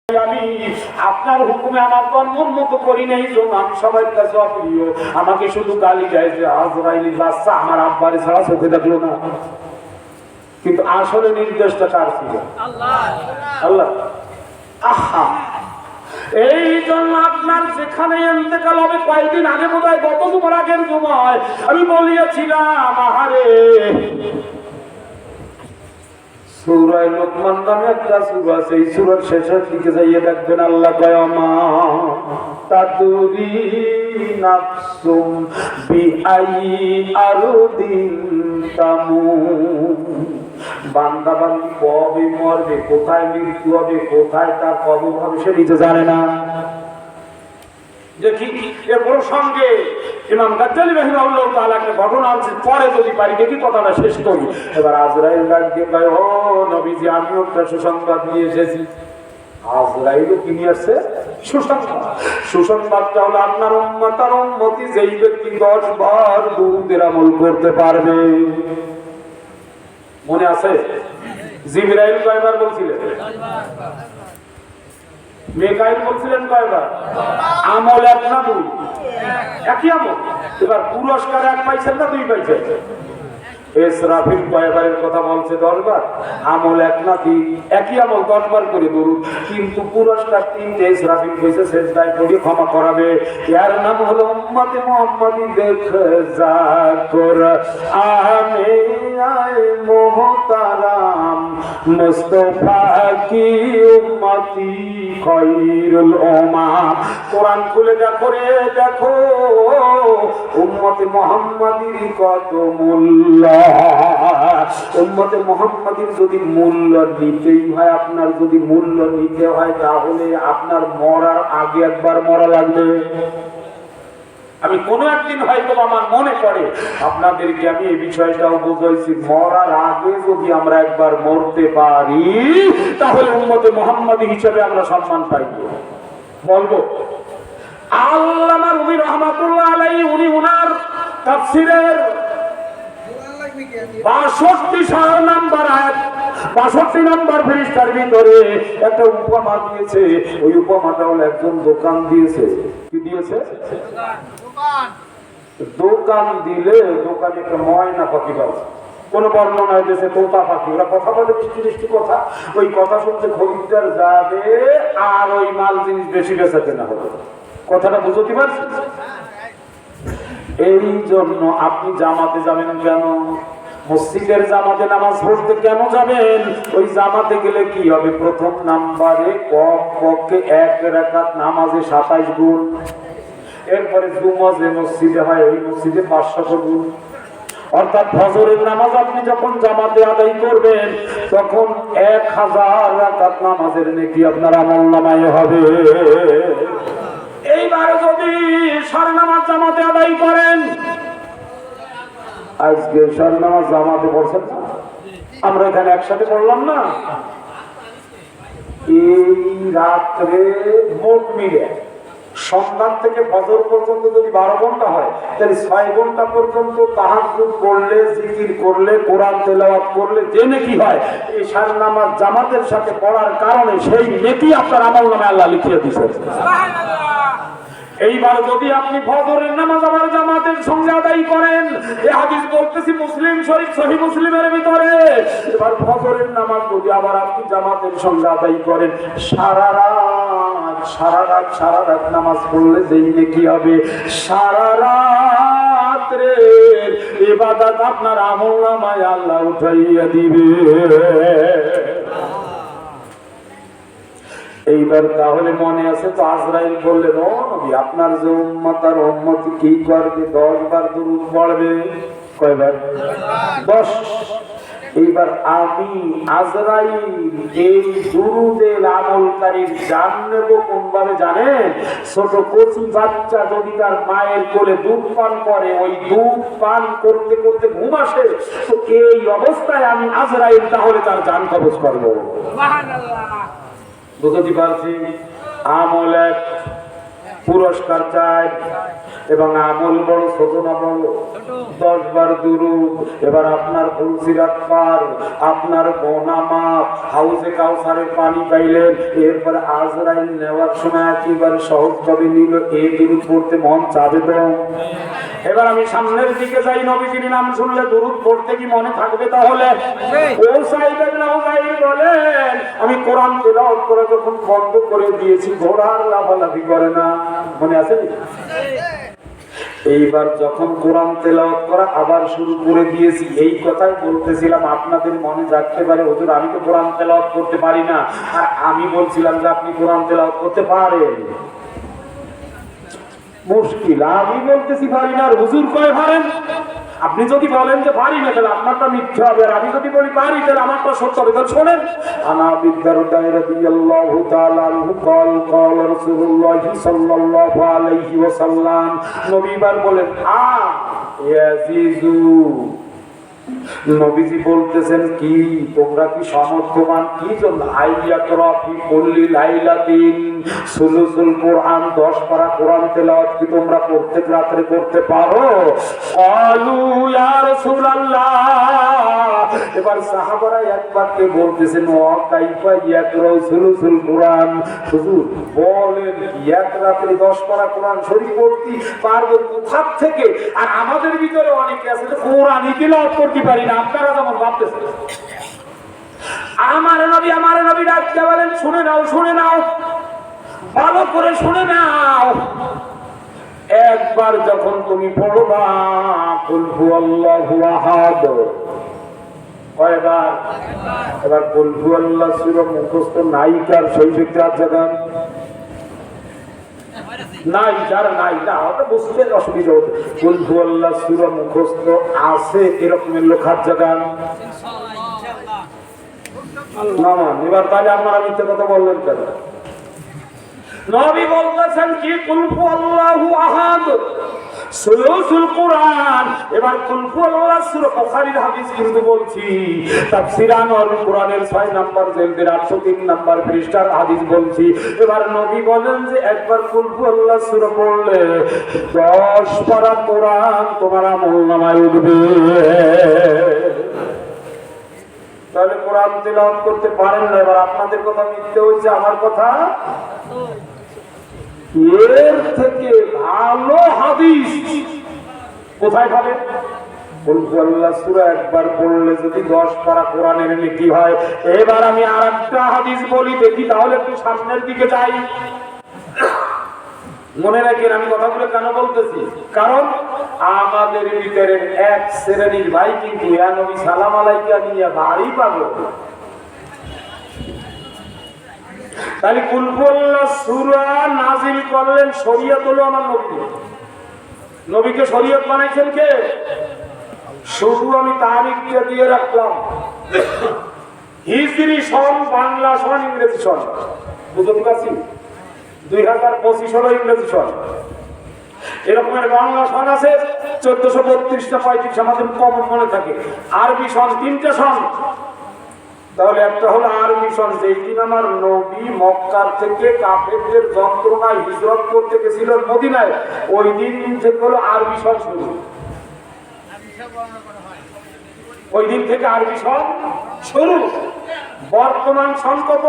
আমি আপনার হুকুমে আমার কর্মর মতো করি নাই, আমি সবার কাছে অপ্রিয়। আমাকে শুধু গালি দেয় যে আজরাইলের বাচ্চা আমার আব্বারে ছাড়া চোখে দেখলো না। কিন্তু আসলে নির্দেশটা কার ছিল? আল্লাহ। আহা, এই জন্য আপনার যেখানে ইন্তেকাল হবে, কয়েকদিন আগে বোধ হয় গত জুমার আগের জুমায় আমি বলিয়াছিলাম, আহারে সূরা লোকমান নামে একটা সূরা আছে, এই সূরার শেষের দিকে যাইয়ে দেখবেন আল্লাহ কয় মা তাদরি নাফসুম বিআই আরদিন তামুত। বান্দা বান্দি কবে মরবে, কোথায় মৃত্যু হবে, কোথায় তার কবর হবে সে নিজে জানে না। দেখি এ প্রসঙ্গে ইমাম গাজ্জালী রাহিমাহুল্লাহ তাআলা একটা ঘটনা আছে, পরে যদি পারি দেখি কথাটা শেষ করি। এবার আজরাইল ডাক দিয়ে কয়, ও নবীজি, আমিও একটা সুসংবাদ নিয়ে এসেছি। আজরাইলও কি নিয়ে আসছে? সুসংবাদ। সুসংবাদটা হলো আপনার উম্মত আর উম্মতি যেই ব্যক্তি 10 বার দুরূদের আমল করতে পারবে। মনে আছে জিবরাইল কয়বার বলছিলেন? 10 বার। মেকাইল বলছিলেন কয়বার? আমল 1 না 2? একই আমল। এবার পুরস্কার 1 পাইছেন না 2 পাইছেন? ইসরাফিল কয়বারের কথা বলছে? 10 বার। আমল 1 না 3? একই আমল 10 বার করে দরুদ, কিন্তু পুরস্কার 3টে। ইসরাফিল কইছে সেজদায় পড়ে ক্ষমা করাবে। এর নাম হলো উম্মতে মুহাম্মাদি। দেখে যা কর আমি আয় মুহতারাম মুস্তাফা কি উম্মতি খায়রুল উম্মাম। কোরআন খুলে দেখো রে, দেখো উম্মতে মুহাম্মাদির কত মূল্য। উম্মতে মুহাম্মাদির যদি মূল্য নিতেই হয়, আপনার যদি মূল্য নিতে হয়, তাহলে আপনার মরার আগে একবার মরা লাগবে। আমি কোনো একদিন হয়তো আমার মনে পড়ে আপনাদেরকে আমি এই বিষয়টাও বুঝাইছি, মরার আগে যদি আমরা একবার মরতে পারি তাহলে উম্মতে মুহাম্মাদি হিসেবে আমরা সম্মান পাইব। বলবো আল্লামা রুমি রাহমাতুল্লাহ আলাইহি উনি ওনার তাফসীরের 62 নম্বর আয়াত 62 নম্বর পৃষ্ঠার ভিতরে একটা উপমা দিয়েছে। ওই উপমাটা হলো একজন দোকান দিয়েছে। কি দিয়েছে? দোকান দিলে দোকানে একটা ময়না পাখি পাচ্ছে। কোন বর্ণনা দিয়েছে তোতা পাখি, ওরা কথা বলে মিষ্টি মিষ্টি কথা। ওই কথা শুনতে খরিদ্দার যাবে আর ওই মাল জিনিস বেশি বেচা কেনা হবে। কথাটা বুঝতে পারছেন? এই জন্য আপনি জামাতে যাবেন কেন? মসজিদের জামাতে নামাজ পড়তে কেন যাবেন? ওই জামাতে গেলে কি হবে? প্রথম নাম্বারে কমপক্ষে 1 রাকাত নামাজে 27 গুণ। এরপরে জুমা যে মসজিদে হয় ওই মসজিদে 500 গুণ। অর্থাৎ ফজরের নামাজ আপনি যখন জামাতে আদায় করবেন তখন 1000 রাকাত নামাজের নেকি আপনার আমলনামায় হবে। এইবার যদি সার নামাজ জামাতে আদায় করেন, আজকে সার নামাজ জামাতে পড়ছেন না, আমরা এখানে একসাথে পড়লাম না, এই রাত্রে মোট মিলে সন্ধ্যা থেকে ফজর পর্যন্ত যদি 12 ঘন্টা হয়, তাহলে 6 ঘন্টা পর্যন্ত তাহাজ্জুদ পড়লে, জিকির করলে, কোরআন তেলাওয়াত করলে যে নেকি হয়, এই সার নামাজ জামাতের সাথে পড়ার কারণে সেই নেকি আপনার আমলনামায় আল্লাহ লিখিয়ে দিয়েছেন। সুবহানাল্লাহ। এইবার যদি আপনি ফজরের নামাজ আবার জামাতের সঙ্গে আদায় করেন, এই হাদিস বলতেছি মুসলিম শরীফ সহিহ মুসলিমের ভিতরে, এবার ফজরের নামাজ যদি আবার আপনি জামাতের সঙ্গে আদায় করেন, সারা রাত নামাজ পড়লে যেই নেকি হবে, সারা রাতের ইবাদত আপনার আমলনামায় আল্লাহ উঠাইয়া দিবে। এইবার তাহলে মনে আছে তো, আজরাইল বললেন, ও নবী, আপনার যে উম্মত আর উম্মতি কি করবে? 10 বার দুরূদ পড়বে। কয়বার? 10। এইবার আমি আজরাইল এই দুরূদের আমলকারীর জান নেব কোন ভাবে জানেন? ছোট কচি বাচ্চা যদি তার মায়ের কোলে দুধ পান করে, ওই দুধ পান করতে করতে ঘুম আসে, তো এই অবস্থায় আমি আজরাইল তাহলে তার জান কবজ করবো। সুবহানাল্লাহ। বুঝতে পারছি? আমল 1, পুরস্কার চাই এবং আমল বড় ছোট না বড়? 10 বার দুরূদ, এবার আপনার ফুলসিরাত পার, আপনার গোনা মাফ, হাউজে কাউসারের পানি পাইলেন, এরপরে আজরাইল নেওয়ার সময় একেবারে সহজভাবে নিল, এই দুরূদ পড়তে মন চাবে তো? এবার আমি সামনের দিকে যাই, নবীজির নাম শুনলে দুরূদ পড়তে কি মনে থাকবে? তাহলে ও সাইদ ইবনে উযাইর বলেন, আমি কোরআন তেলাওয়াত করে যখন বন্ধ করে দিয়েছি, ঘোড়ার লাফালাফি করে না, মনে আছে? এইবার যখন কোরআন তেলাওয়াত করা আবার শুরু করে দিয়েছি, এই কথাই বলতেছিলাম আপনাদের মনে জাগতে পারে, হুজুর আমি তো কোরআন তেলাওয়াত করতে পারি না, আর আমি বলছিলাম যে আপনি কোরআন তেলাওয়াত করতে পারেন। মুশকিল, আমি বলতেছি পারি না, আর হুজুর কয় পারেন। আপনি যদি বলেন যে পারি না, তাহলে আপনারটা মিথ্যা হবে, আর আমি যদি বলি পারি, তাহলে আমারটা সত্য হবে। তাহলে শোনেন, আনা বিদারদাহ রাদিয়াল্লাহু তাআলা আনহু قال قال رسول الله সাল্লাল্লাহু আলাইহি ওয়াসাল্লাম, নবীবার বলেন, ইয়াজিজু, নবীজি বলতেছেন কি তোমরা কি সমর্থবান? কি জন্য? আইয়াকরা ফি কুল্লি লাইলাতিন সুলুসুল কোরআন, 10 পারা কোরআন তেলাওয়াত কি তোমরা প্রত্যেক রাতে করতে পারো? ক্বালু ইয়া রাসূলুল্লাহ, এবার সাহাবারা একবারকে বলতেছেন, ওয়া কাইফা ইয়াকরা সুলুসুল কোরআন, হুজুর বলেন এক রাতে 10 পারা কোরআন শরীফ পড়তে পারবো কোথা থেকে? আর আমাদের ভিতরে অনেকে আছে যে কোরআনই তেলাওয়াত করতে পারি না, আপনারা যেমন ভাবতেছেন। আমার নবী ডাকতে বলেন, শুনে নাও, ভালো করে শুনে নাও। একবার যখন তুমি পড়বা কুল হুয়াল্লাহু আহাদ, কয়বার? এবার কুল হুয়াল্লাহ সূরা মুখস্থ নায়িকার সেই ব্যক্তি আছে না? নাই, যারা নাই না, ওটা বুঝতে অসুবিধা হতো। কুল হুয়াল্লাহ সূরা মুখস্থ আছে এরকমের লোক হাত জাগান। না, এবার তাহলে আপনারা মিথ্যে কথা বললেন কেন? নবী বলতেছেন কি কুল হুয়াল্লাহু আহাদ সুলুসুল কোরআন। এবার কুল হুয়াল্লাহ সূরা বুখারীর হাদিস কিন্তু বলছি, তাফসীর আনোয়ার কোরআনের 6 নম্বর জেলদের 803 নম্বর পৃষ্ঠার হাদিস বলছি। এবার নবী বলেন যে একবার কুল হুয়াল্লাহ সূরা পড়লে 10 পারা কোরআন তোমার আমলনামায় উঠবে। তাহলে কোরআন তেলাওয়াত করতে পারেন না, এবার আপনাদের কথা মিথ্যে হয়েছে, আমার কথা। এর থেকে ভালো হাদিস কোথায় পাবেন? কুল হুয়াল্লাহ সূরা একবার পড়লে যদি 10 পারা কোরআনের নেকি হয়। এবার আমি আরেকটা হাদিস বলি, দেখি তাহলে একটু সামনের দিকে যাই। মনে রাখেন আমি কথাগুলো কেন বলতেছি, কারণ আমাদের ভিতরে এক শ্রেণীর ভাই কিন্তু ইয়া নবী সালাম আলাইকা নিয়ে বাড়ি পাগল। তাহলে কুল হুয়াল্লাহ সূরা নাজিল করলেন, শরীয়ত হলো আমার নবী। নবীকে শরীয়ত বানাইছেন কে? শুধু আমি তারিখটা দিয়ে রাখলাম, হিজরি সন, বাংলা সন, ইংরেজি সন, বুঝতে পারছি? 2025 হলো ইংরেজি সন। এরকমের বাংলা সন আছে 1432টা 35 আমাদের কমন মনে থাকে। আরবি সন 3টে সন। তাহলে একটা হলো আরবি সন, যেই দিন আমার নবী মক্কার থেকে কাফেরদের যন্ত্রণায় হিজরত করতে গেছিল মদিনায়, ওই দিন থেকে হলো আরবি সন শুরু। ওই দিন থেকে আরবি সন শুরু। বর্তমান সন কত?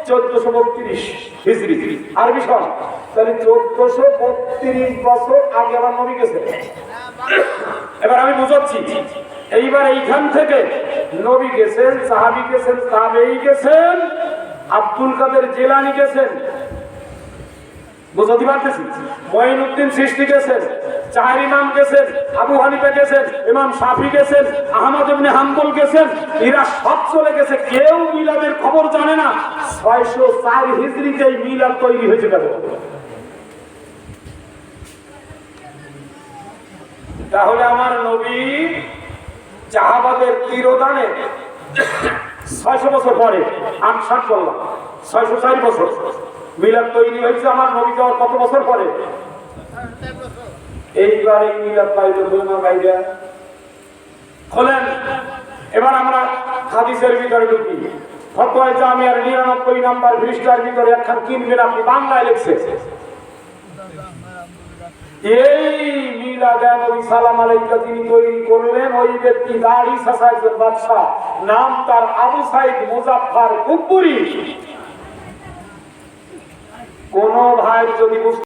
1432 হিজরি আরবি সন। তাহলে 1432 বছর আগে আমার নবী গেছে। এবার আমি বুঝাচ্ছি, এইবার এইখান থেকে নবী গেছেন, সাহাবী গেছেন, তাবেঈ গেছেন, আব্দুল কাদের জিলানী গেছেন, বুঝতে পারতেছি, মঈনুদ্দিন চিশতি গেছেন, চার ইমাম গেছেন, আবু হানিফা গেছেন, ইমাম শাফি গেছেন, আহমদ ইবনে হাম্বল গেছেন, এরা সব চলে গেছে। কেউ মিলাদের খবর জানে না 604 হিজরিতে মিলাদ তৈরি হয়েছে কেন? তাহলে আমার নবী সাহাবাদের তিরোধানে 600 বছর পরে, 68 বললাম, 604 বছর মিলাদ তৈরি হয়েছে আমার নবী যাওয়ার কত বছর পরে? এইবার এই মিলাদ পাইলে না বাইরে খোলেন। এবার আমরা হাদিসের ভিতরে ঢুকি। ফতোয়া জামিয়ার 99 নম্বর পৃষ্ঠার ভিতরে একখান কিনবেন আপনি, বাংলায় লিখছে এই মিলাদে নবী সালাম আলাইকা যিনি তৈরি করলেন, ওই ব্যক্তি দাড়ি ছাঁচা একজন বাদশা, নাম তার আবু সাইদ মুজাফফর কুব্বুরি। কোন ভাই যদি